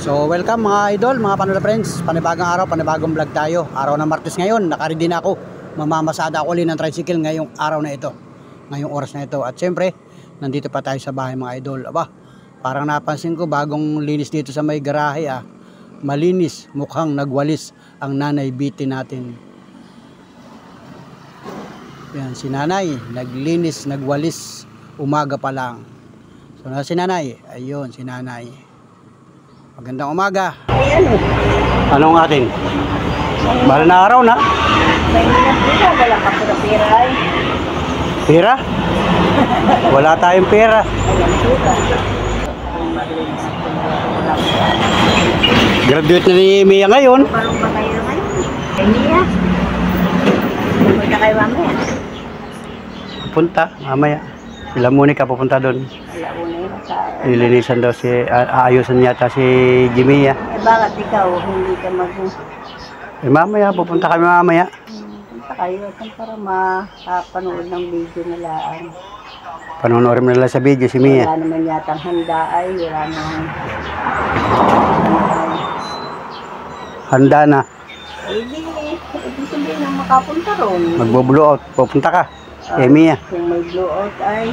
So welcome mga idol, mga Panola friends. Panibagong araw, panibagong vlog tayo. Araw ng Martes ngayon, nakaready na ako. Mamamasada ako ulit ng tricycle ngayong araw na ito, ngayong oras na ito. At syempre, nandito pa tayo sa bahay mga idol. Aba, parang napansin ko bagong linis dito sa may garahe Malinis, mukhang nagwalis ang nanay Biti natin. Yan, si nanay, naglinis, nagwalis, umaga pa lang. So na si nanay, ayun si nanay. Magandang umaga. Anong atin? Mahal na araw na. May pira, wala ka pala pera ay. Pera? Wala tayong pera. Graduate na ni Mia ngayon. Parang ba kayo ngayon? Kay Mia? Punta kayo mamaya? Punta, mamaya. Sila Monica pupunta doon. Alauna yun sa... Lilinisan daw aayusan yata si Jimmy. bakit ikaw hindi ka Mamaya, pupunta kami mamaya. Punta kayo para makapanood ng video nila. Panonood mo nila sa video si Mia. Wala naman yatang handa ay. Wala naman. Handa na. Hindi sabihin na makapunta ron. Magbo-blow out. Pupunta ka. Mia. Kung may blowout ay...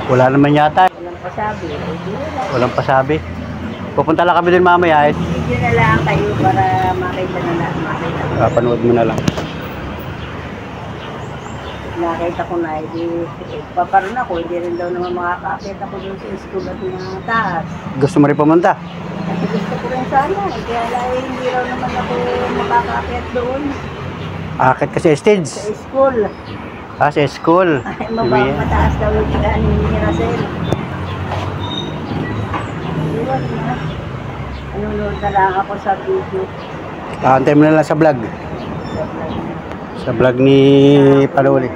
Wala naman yata. Walang pasabi. Walang pasabi. Pupunta lang kami din mamaya. Video na lang kayo para makita na lang. Panood mo na lang. Nakita ko na, paparoon ako, hindi rin daw naman makakakit ako dun sa school at mga taas. Gusto mo rin pumunta? Kasi gusto ko rin sana, kaya lang hindi raw naman ako makakakit doon. Akit kasi stage. Sa school. Sa school. Ay, mataas daw yung tigaan ni Russell. Iwan na. Nanonood na lang ako sa video. Antay mo na lang sa vlog. Sa vlog ni Paluli.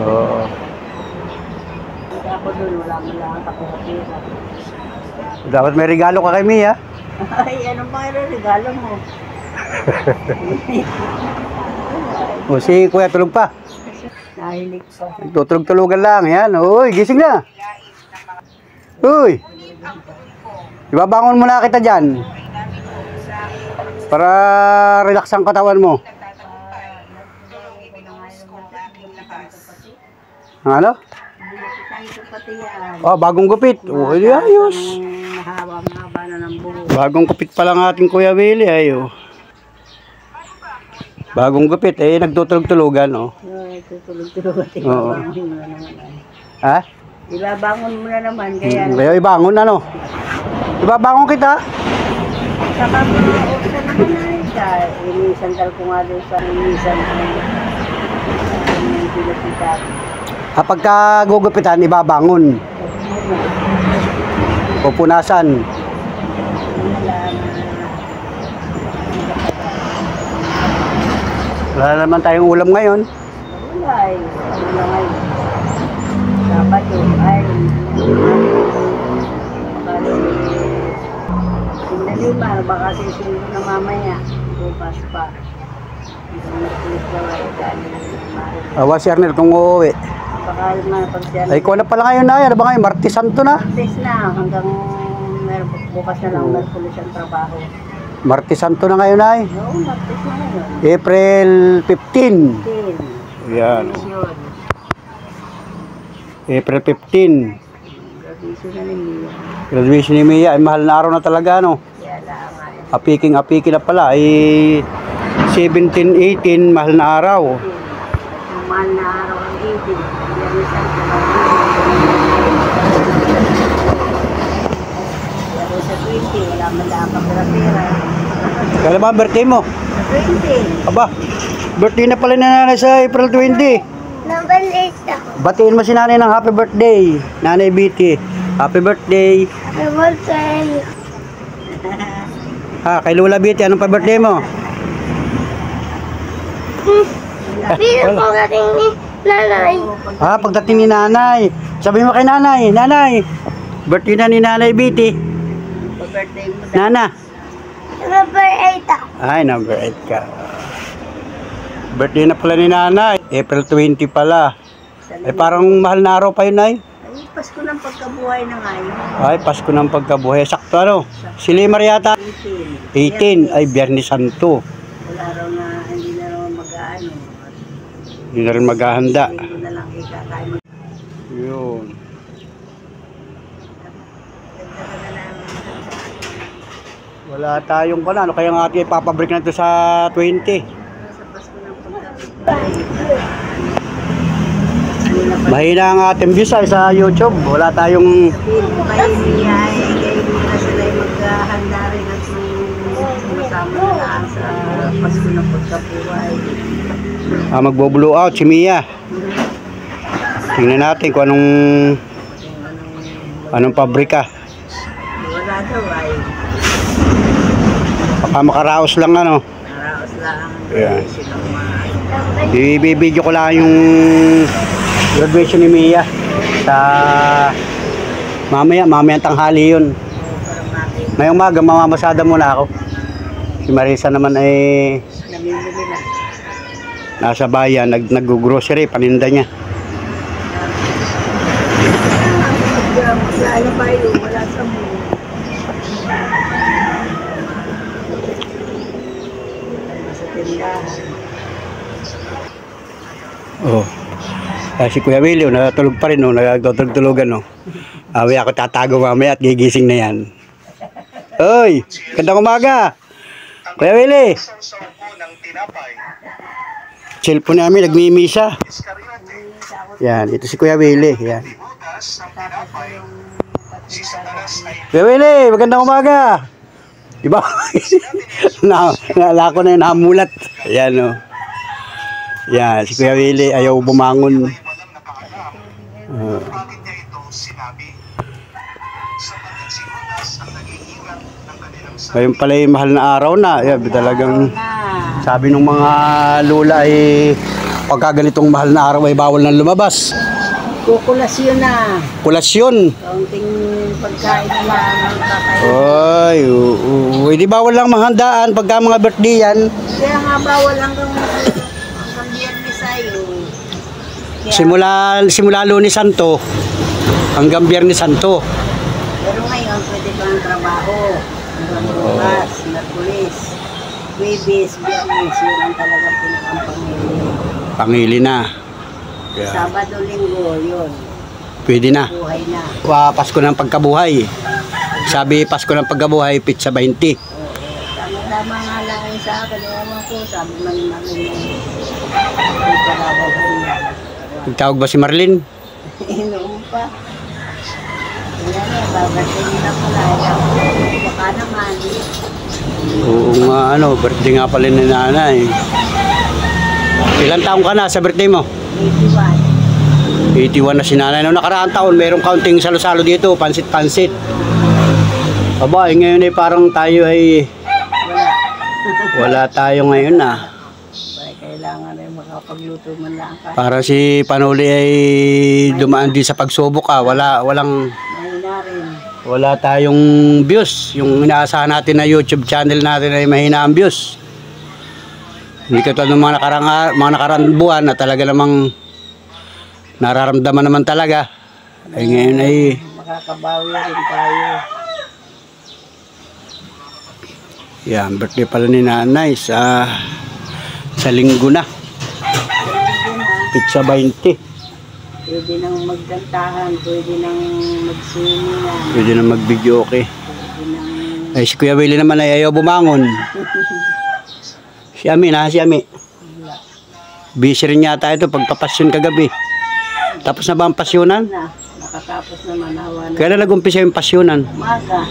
Oo. Kaya ako doon, wala mo lang kapatira. Dapat may regalo ka kay Mia. Ay, anong mga regalo mo? O si Kuya tulog pa. Nahilig ko. Tutulog-tulugan lang. Yan. Uy, gising na. Uy. Ibabangon mo na kita dyan. Para relax ang katawan mo. Ano? Bagong gupit. Uy, ayos. Mahaba na ng buhok. Bagong gupit pa lang ating Kuya Willie. Ayo. Bagong gupit. Nagtutulog-tulugan. Tutulog-tulugan. Oo. Ibabangon mo na naman. Ha? Ibabangon mo na naman. Kaya Kaya ibangon ano? Ibabangon kita. saka mga oksa naman ay. Inisandal ko nga doon sa inisan. Pagka gugupitan, ibabangon. Pupunasan. Wala naman tayong ulam ngayon. Wala ay. Wala ngayon. Dapat yun ay. Lima, baka sisunod na mamaya. Bukas pa. Si Arnel kung uuwi. Baka mapagsiyan. Ay, ikaw na pala ngayon na. Ano ba ngayon? Martes Santo na. Martes na. Hanggang bukas na lang nagpulis ang trabaho. Martes Santo na ngayon ay. Oo, Martes na ngayon. April 15. Yan. April 15. Graduation na ni Mia. Graduation ni Mia. Ay, mahal na araw na talaga, no? Kaya lang ay. Apiking na pala. Ay, 17, 18, mahal na araw. Ang mahal na araw ang 18. Yan isang pero sa 20, wala man lang kapira-pira. Kailan ba ang birthday mo? Sa 20. Aba, birthday na pala na nanay sa April 20. Number 8 ako. Batiin mo si nanay ng happy birthday. Nanay Biti. Happy birthday. Happy birthday. Kay Lola Biti, anong pa-birthday mo? Pino po natin ni nanay. Pagdating ni nanay. Sabi mo kay nanay, nanay, birthday na ni nanay Biti. Birthday mo na. Nana. Number 8 ako. Ay, number 8 ka. Birthday na pala ni nanay. April 20 pala. Parang mahal na araw pa yun, ay. Ay, Pasko ng pagkabuhay na ngayon. Ay, Pasko ng pagkabuhay. Sakto ano? Si Limar yata? 18. Ay, Biyernes Santo. Wala raw na, hindi na raw mag-ano. Hindi na rin maghahanda. Linggo na lang ikakain. Yun. Wala tayong ano, kaya nga ating ipapabrik na ito sa 20. Sa Pasko ng pagkabuhay. Mahina ang ating views ay sa YouTube. Wala tayong... Kayo niya ay kayo na sila ay maghahanda rin at masama na lang sa Pasko ng pagkabuhay. Magbo-blow out si Mia. Tingnan natin kung anong pabrika. Wala daw ay Baka makaraos lang ano. naraos lang. Yeah. Silang mga Ibibidyo ko lang yung graduation ni Mia sa mamaya tanghali yun. Ngayong maga mamamasada muna ako. Si Marisa naman ay namimili na. nasa bayan, nag-grocery, paninda niya. Lalo pa yun, wala sa muna. Sa tindahan. Oh. Si Kuya Willie, natulog pa rin, nagtutulog-tulogan. Awi ako tatago mamaya at gigising na yan. Hoy, gandang umaga. Kuya Willie. Cellphone namin, nagmimisa. Yan, ito si Kuya Willie. Yan. Kuya Willie, magandang umaga. Diba? Naalala ko na yun, namulat. Yan o. Yan, si Kuya Willie ayaw bumangon. Ngayon pala yung mahal na araw na. Yan, talagang sabi ng mga lola ay pagka ganitong mahal na araw ay bawal nang lumabas. Kukulasyon na. Kulasyon. Kaunting pagkain na lang ang kakain. Ay, hindi bawal lang manghandaan pagka mga birthday yan. Kaya nga bawal hanggang Biyernes sa'yo. Simula Lunes Santo hanggang Biyernes Santo. Pero ngayon, pwede pa ang trabaho. Hanggang bukas, Merkulis, Huwebes, Biyernes, yun ang talagang pinakampangili. Pangili na. Yeah. Sabado, Linggo, yun. Pwede na. Buhay na. Pasko ng pagkabuhay. Sabi Pasko ng pagkabuhay, pizza 20. Tama-tama nga lang yun sa akin. Ewan ko, sabi man namin may palabagan niya. Nagtawag ba si Marlene? Noon pa. Kaya nga, babating na pala. Baka naman. Oo nga, birthday nga pala ni nanay. Ilang taong ka na sa birthday mo? 81. 81 na si nanay. Noong nakaraang taon, mayroong kaunting salo-salo dito, pansit-pansit. Aba, ngayon ay parang tayo ay wala tayo ngayon na. Kailangan ay makapagluto man lang ka. Para si Panuli ay dumaan din sa pagsubok walang Mahina rin. wala tayong views. Yung inaasahan natin na YouTube channel natin ay mahina ang views. Hindi katulad ng mga nakarang buwan na talaga namang nararamdaman naman talaga. Ay ngayon ay Makakabawi rin tayo. yan, birthday pala ni nanay sa linggo na. Pizza 20. Pwede nang magkantahan, pwede nang magsuningan, Pwede na mag-video okay. pwede nang... Ay si Kuya Willie naman ay ayaw bumangon. Si Ami na, si Ami. Busy rin yata ito pagpapasyon kagabi. Tapos na ba ang pasyonan? Nakatapos naman, hawa na. Kaya na nag-umpisa yung pasyonan. Umaga.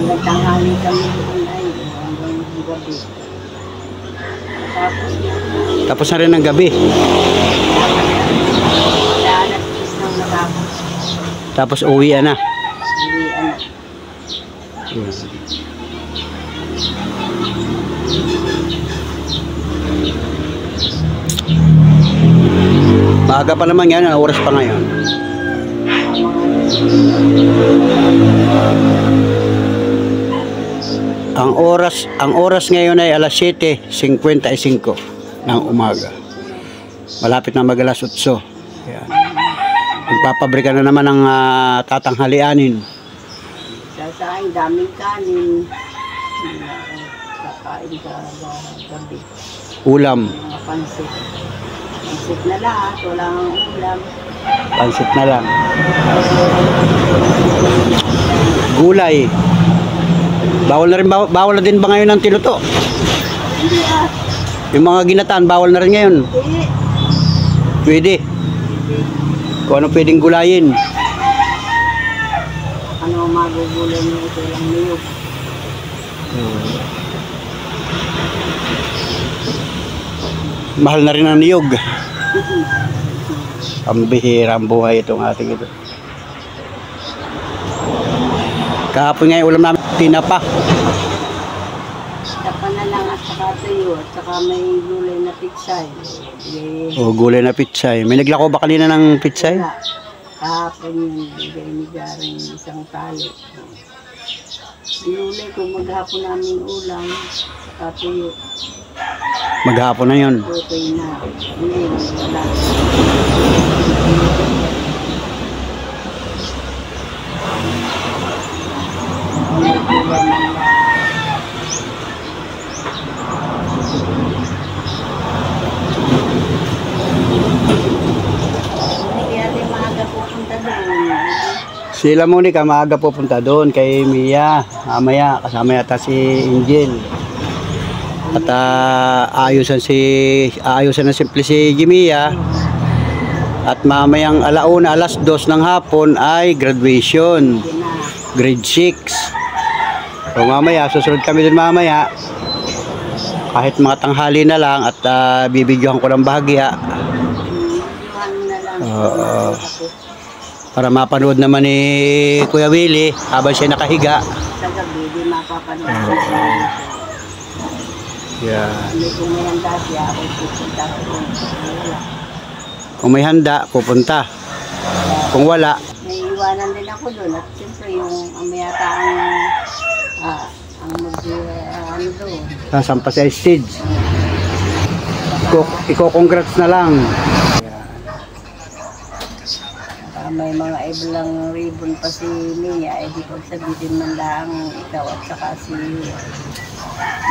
Nagtanghali kami doon ay hanggang gabi. Tapos na. Tapos na rin ang gabi. Kaya alas 10 nang natapos. Tapos uwian na. Uwian na. Maaga pa naman yan, oras pa ngayon. Ang oras ngayon ay alas 7:55 ng umaga. Malapit na mag alas 8. Yan. Nagpapabrika na naman ng tatanghalianin. Sasain, daming kanin. Kakain ka gabi. Ulam. Mga pansit. Pansit na lahat, wala kang ulam. Pansit na lang. Gulay. Bawal na din ba ngayon ang tinuto? Hindi Yung mga ginataan, bawal na rin ngayon. Hindi. Pwede. Kung ano pwedeng gulayin. Ano magugulay niyo ito lang niyog. Mahal na rin ang niyog. Ang bihira ang buhay itong ating ito. Kahapon nga yung ulam namin, tinapa. Tapa na lang at saka tuyo at saka may gulay na pitsay. O, gulay na pitsay. May naglako ba kanina ng pitsay? Wala. Kahapon yun, bigay ni Garing isang tali. Gulay ko maghapon namin ulam, saka tuyo. Maghapon na yun. Okay na. Ngayon, wala. Sila Monica, maaga pupunta doon kay Mia. Mamaya, kasama yata si Angel. At aayusan na simple si Mia. At mamayang alauna, alas 2 ng hapon ay graduation. Grade 6. So mamaya, susunod kami din mamaya. Kahit mga tanghali na lang at bibigyan ko ng bahagya. Para mapanood naman ni Kuya Willie habang siya nakahiga. Sa gabi, di mapapanood siya. Yeah. Hindi kung may handa siya, ako pupunta ko. Kung may handa, pupunta. Kung wala, may iwanan din ako doon. At siyempre yung amayata ang ano doon. sasampa sa stage. Iko-congrats na lang. May mga iblang ribbon pa si Mia, di pagsabitin man lang ikaw at saka si... Hindi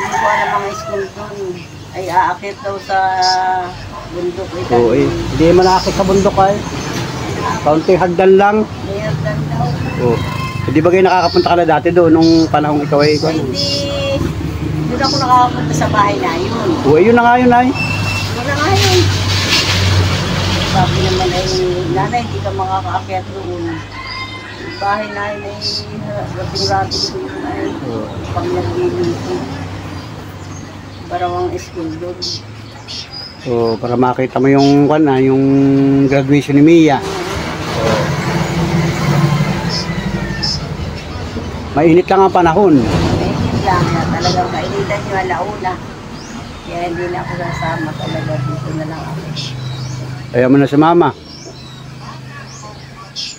ko alam mga school doon. Ay aakit daw sa bundok. Oo eh. Hindi man nakakit sa bundok ay. Kaunting hagdan lang. May hagdan daw. Oo. Hindi ba kayo nakakapunta ka na dati doon nung panahong ikaw ay? Hindi. Doon ako nakakapunta sa bahay na yun. Oo, yun na nga yun ay. Yun na nga yun. Sabi naman ay, nanay, hindi ka makakaakyat doon. Bahay na yun ay, rapid-rapid ko yun ay, pag naglilito. Barawang school doon. So, para makita mo yung yung graduation ni Mia. Mainit lang ang panahon. Mainit lang na talagang kainitan yung alauna. Kaya hindi na ako sasama talaga, dito na lang ako. Ayaw mo na sa mama.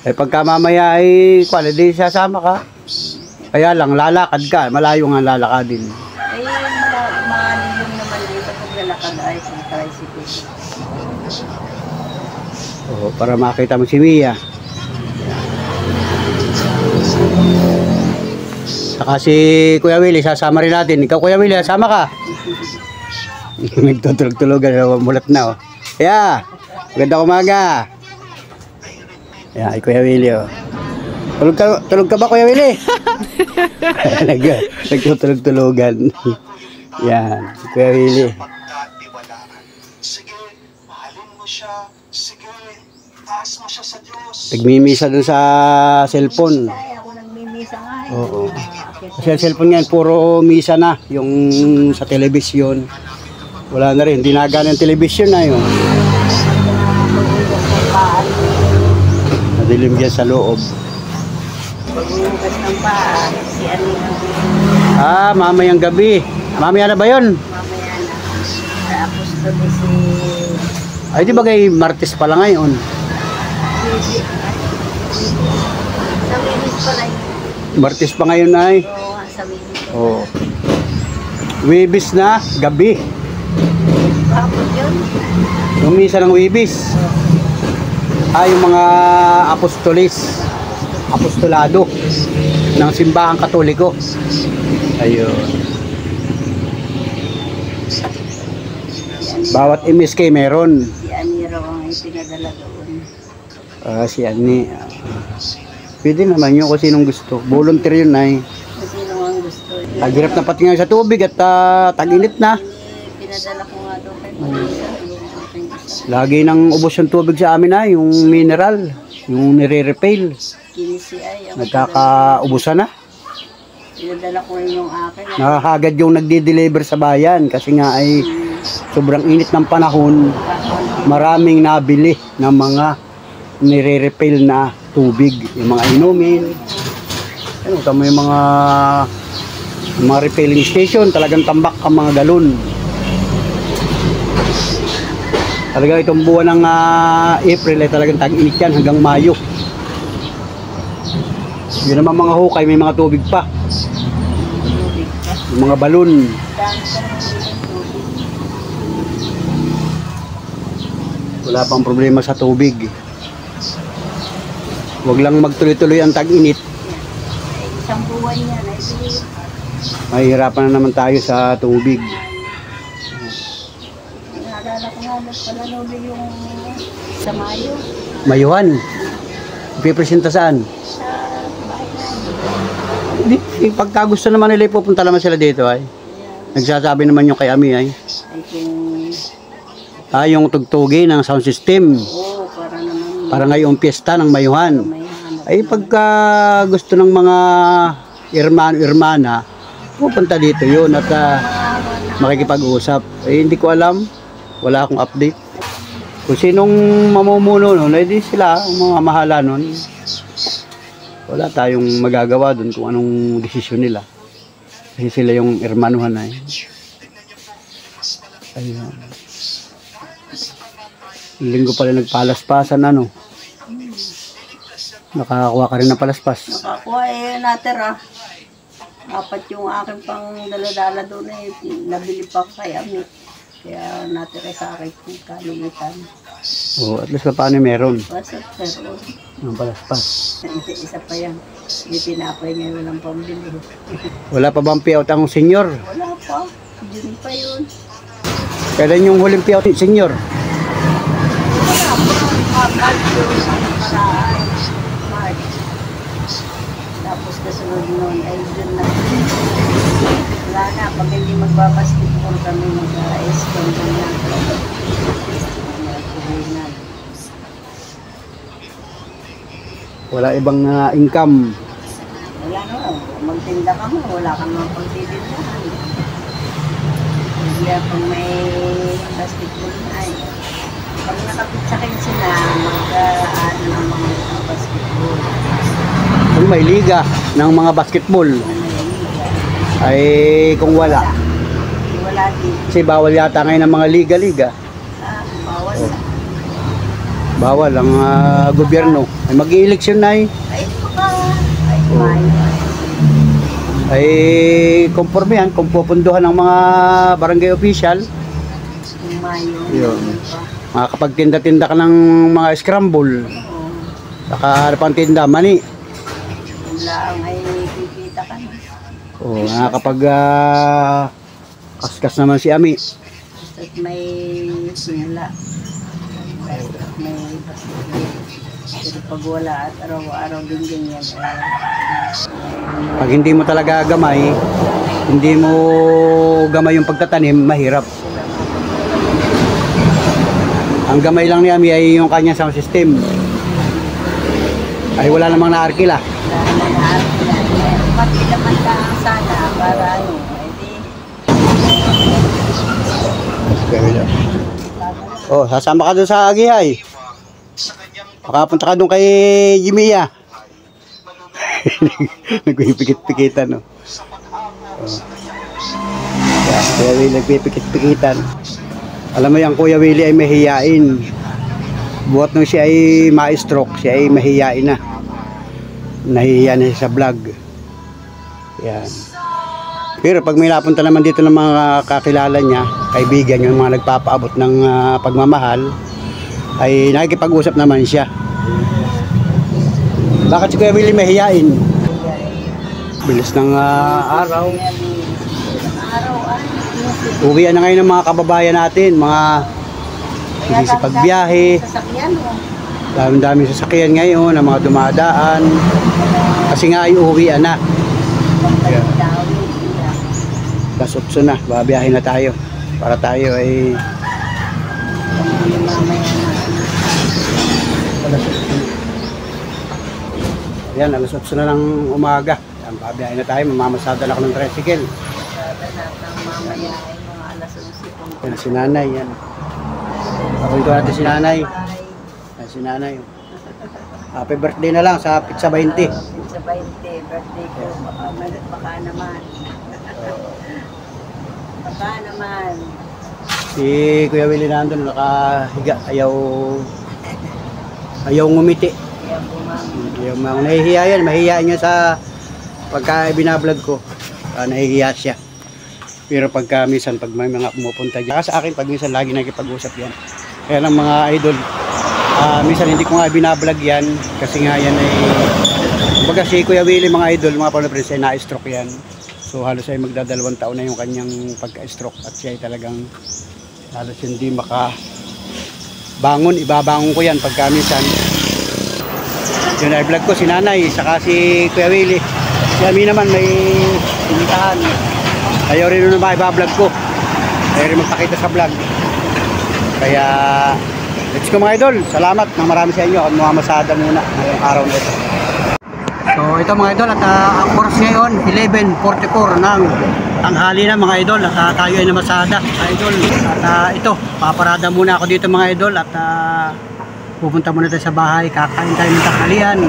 Eh pagka mamaya ay di sasama ka. Kaya lang lalakad ka, malayo nga lalakadin. Ay mahalilong naman dito pag lalakad ay sa tricycle. Oo, para makita mo si Mia. Saka si Kuya Willie, sasama rin natin. Ikaw Kuya Willie, sasama ka. Nagtutulog-tulogan, mulat na oh. Yeah. Magandang umaga. Yan, ay Kuya Willie oh. Tulog ka ba Kuya Willie? Nagtutulog-tulogan. Yan, si Kuya Willie. Sige, mahalin mo siya. Sige, taas mo siya sa Diyos. Nagmimisa dun sa cellphone. Ay, ako nagmimisa nga eh. Oo. Kasi ang cellphone ngayon, puro misa na. Yung sa telebisyon. Wala na rin, hindi na gana yung telebisyon na yun. Madilim dyan sa loob. Pag-ugas ng paa, si Anita. Mamayang gabi. Mamaya na ba yun? Mamaya na. Sa apostol si... Ay, di ba kay Martes pala ngayon? Sa Wilis pala yun. Martes pa ngayon ay. Oo, sa Wilis. Oo. Wibis na, gabi. Bakit yun? Yung misa ng Wibis. Yung mga apostolado ng simbahang Katoliko. Ayun. Bawat MSK meron. Si Ani raw ang ipinadala doon. Si Ani. Pwede naman yun kung sinong gusto. Volunteer yun ay. Kung sino ang gusto. Naghirap na pati nga sa tubig at tag-init na. Pinadala ko nga doon kay Marisa. Yung aking isa. Lagi nang ubos yung tubig sa amin ay, yung mineral, yung nire-refill. Kinisi ay. Ang Nagkakaubusan na. pinadala ko rin yung akin. Nakakagad yung nagdi-deliver sa bayan kasi nga ay sobrang init ng panahon. Maraming nabili ng mga nire-refill na tubig, yung mga inumin. Ano, tama yung mga refilling station, talagang tambak ang mga galon. Talaga itong buwan ng April ay talagang tag-init yan hanggang Mayo. Yun naman mga hukay, may mga tubig pa. Tubig pa. Yung mga balon. Dami pa naman yung tubig. Wala pang problema sa tubig. Huwag lang magtuloy-tuloy ang tag-init. Isang buwan yan. Ay, Mahihirapan na naman tayo sa tubig. naalala ko nga nagpalanuloy yung sa Mayo. Mayuhan. Ipipresenta saan? Sa bahay namin. Pagka gusto naman nila, pupunta naman sila dito ay. Ayan. Nagsasabi naman yung kay Ami ay. Ay kung... Yung tugtugi ng sound system. Oo, para naman... Para ngayong piyesta ng Mayuhan. May hanap. Ay pagka gusto ng mga irmano-irmana, pupunta dito yun at makikipag-usap. Hindi ko alam. Wala akong update. Kung sinong mamumuno nun, di sila, ang mga mahala nun. Wala tayong magagawa dun kung anong desisyon nila. Kasi sila yung irmanuhan ay. Ayun. Linggo pala nagpalaspasan ano. Nakakakuha ka rin ng palaspas. Nakakuha natira. Dapat yung akin pang daladala doon nabili pa kay Ami. Kaya natira sa akin kung kalimitan. At least paano meron Pasok pero ng palaspas. isa pa yan. Hindi tinapay niya walang pambili. Wala pa bang payout ang senior? Wala pa. June pa yun. Kailan yung huling payout ni senior? Wala pa. March yun. Para March. Tapos kasunod noon ay June na. Wala na. Pag hindi magbabasketball kami mag-escom na. Wala ibang income. Wala na. Magtinda ka mo. Wala kang mga pagtitindahan. Kaya pag may basketball na ay pag nakapit sa akin sila, mag-ano ng mga basketball. Kung may liga ng mga basketball, ay kung wala. Wala din. Kasi bawal yata ngayon ng mga liga-liga. Bawal na. Bawal ang gobyerno. Ay mag-i-eleksyon na Ay, baka. Ay, Mayo. ay conforme yan kung pupunduhan ng mga barangay official. Yung Mayo. Yun. Makakapagtinda-tinda ka ng mga scramble. Oo. Saka harapan tinda, mani. Yung lang ay kikita ka na. Nakakapag kaskas naman si Ami. Basta't may sinula. Basta't may basketball. Pero pag wala at araw-araw din ganyan. Pag hindi mo talaga gamay, hindi mo gamay yung pagtatanim, mahirap. Ang gamay lang ni Ami ay yung kanyang sound system. Ay wala namang naarkila. Pati naman lang sana para ano, Sasama ka doon sa Agihay. Makapunta ka doon kay Jimia. Nagpipikit-pikitan, no? Kuya Willie nagpipikit-pikitan. Alam mo yan, Kuya Willie ay mahihain. Buhat nung siya ay ma-stroke, siya ay mahihain na. Nahihiya na siya sa vlog. Yan. Pero pag may napunta naman dito ng mga kakilala niya, kaibigan, yung mga nagpapaabot ng pagmamahal, ay nakikipag-usap naman siya. Bakit si Kuya Willie mahihain? Bilis ng araw. Uwian na ngayon ng mga kababayan natin, mga hindi sa pagbiyahe. Sasakyan mo. Daming sasakyan ngayon, ang mga dumadaan. Kasi nga ay uwian na. Kasutso na, babiyahe na tayo. Para tayo ay yan, alas 8 na ng umaga. Yan, babiyahe na tayo, mamamasada na ako ng tricycle. Mamaya ay mga alas 11. Yan si nanay, yan. Papunto natin si nanay. Yan si nanay. Happy birthday na lang sa Pizza 20. Sa 20, birthday ko. Baka naman. Baka naman. Si Kuya Willie nandun, nakahiga. Ayaw ngumiti. Kaya bumang. Ayaw nahihiya yan. Mahihiyain niya sa pagka binablog ko. Nahihiya siya. Pero pagka minsan, pag may mga pumupunta dyan. Sa akin, pag minsan lagi nakikipag-usap yan. Kaya lang mga idol, minsan hindi ko nga binablog yan. Kasi nga yan ay, kumbaga si Kuya Willie, mga idol, mga panoprins ay na-stroke yan. So halos ay magdadalawang taon na yung kanyang pagka-stroke. At siya ay talagang halos hindi makabangon. Ibabangon ko yan pagka minsan. Yung na-vlog ko si nanay, saka si Kuya Willie. Si Ami naman may pinitahan. Ayaw rin naman iba-vlog ko. Ayaw rin magpakita sa vlog. Kaya, let's go mga idol. Salamat ng marami sa inyo. At mamasada muna ngayong araw na ito. So ito mga idol, at ang oras ngayon 11:44 ng tanghali na mga idol. At tayo ay namasada idol. At ito, paparada muna ako dito mga idol. At pupunta muna tayo sa bahay. Kakain tayo ng tanghalian.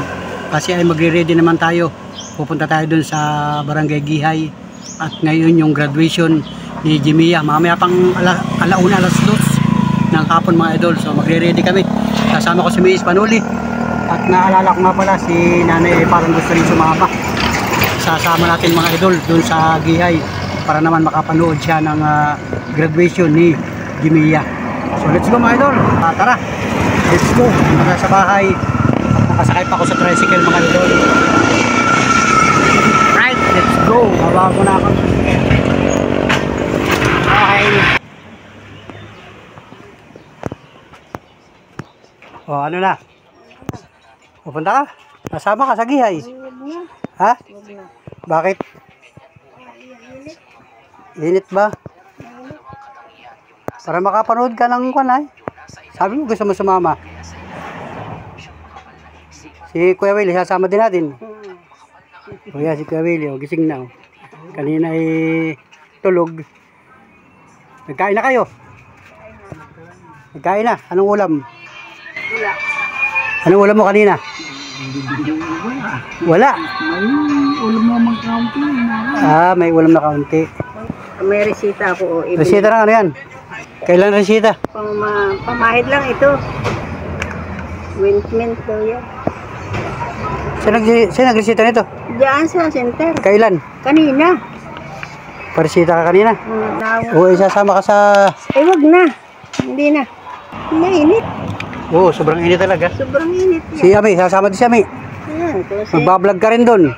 Kasi ay magre-ready naman tayo. Pupunta tayo dun sa Barangay Gihay. At ngayon yung graduation ni Jimia. Mamaya pang alauna, alas 2 ng hapon mga idol. So magre-ready kami. Kasama ko si Miss Panuli. At naalala ko nga pala si nanay parang gusto rin sumama. Sasama natin mga idol dun sa Gihay. Para naman makapanood siya ng graduation ni Jimia. So let's go mga idol. Tara. Let's go. Punta sa bahay. Nakasakay pa ako sa tricycle mga idol. Right, let's go. Babago na ako. Okay. O ano na? Pupunta ka? Nasama ka sa Gihay? Ha? Bakit? Init ba? Para makapanood ka ng kanay. Sabi mo gusto mo sumama. Si Kuya Willie, sasama din natin. O yan, si Kuya Willie, gising na. Kanina ay tulog. Nagkain na kayo? Nagkain na? Anong ulam? Wala. Anong ulam mo kanina? Wala. May ulam naman kaunti. May ulam na kaunti. May resita ako. Resita lang ano yan? Kailan resita? Pamahid lang ito. Wintment daw yan. Saan nagresita nito? Diyan sa center. Kailan? Kanina. Paresita ka kanina? O isasama ka sa... Wag na. Hindi na. Mainit. Oo, sobrang init talaga. Sobrang init yan. Si Ami, sasama din si Ami. Ayan, kasi... Magbablog ka rin doon.